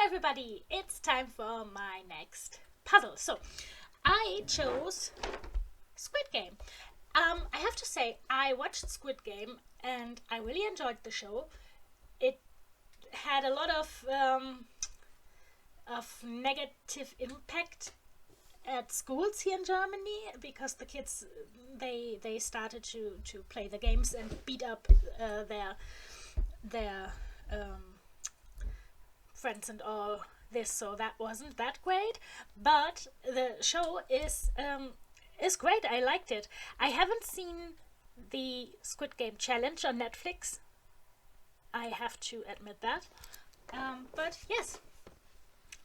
everybody, it's time for my next puzzle. So I chose Squid Game. I have to say, I watched Squid Game and I really enjoyed the show. It had a lot of negative impact at schools here in Germany because the kids they started to play the games and beat up their friends and all this, so that wasn't that great, but the show is great. I liked it. I haven't seen the Squid Game challenge on Netflix, I have to admit that, but yes,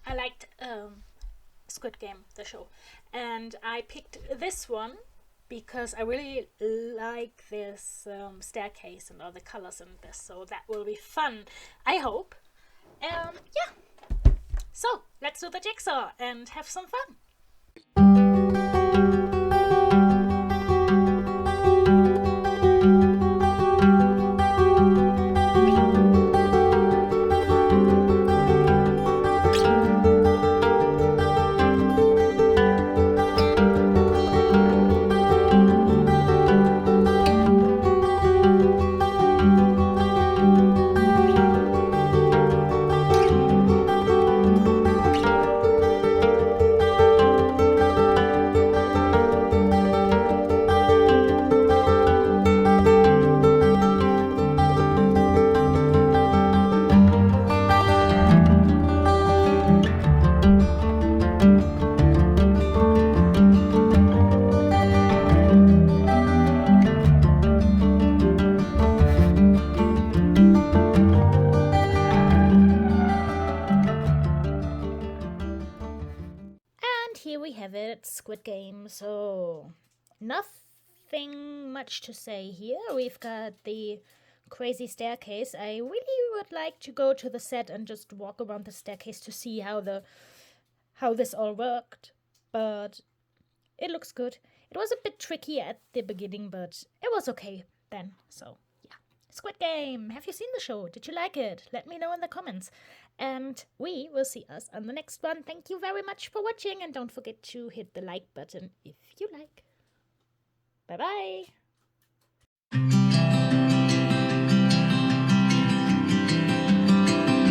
I liked Squid Game, the show, and I picked this one because I really like this staircase and all the colors in this, so that will be fun, I hope. Yeah, so let's do the jigsaw and have some fun. Here we have it, Squid Game. So nothing much to say here. We've got the crazy staircase. I really would like to go to the set and just walk around the staircase to see how this all worked, but it looks good. It was a bit tricky at the beginning, but it was okay then. So yeah, Squid Game. Have you seen the show? Did you like it? Let me know in the comments. And we will see us on the next one. Thank you very much for watching, and don't forget to hit the like button if you like. Bye bye.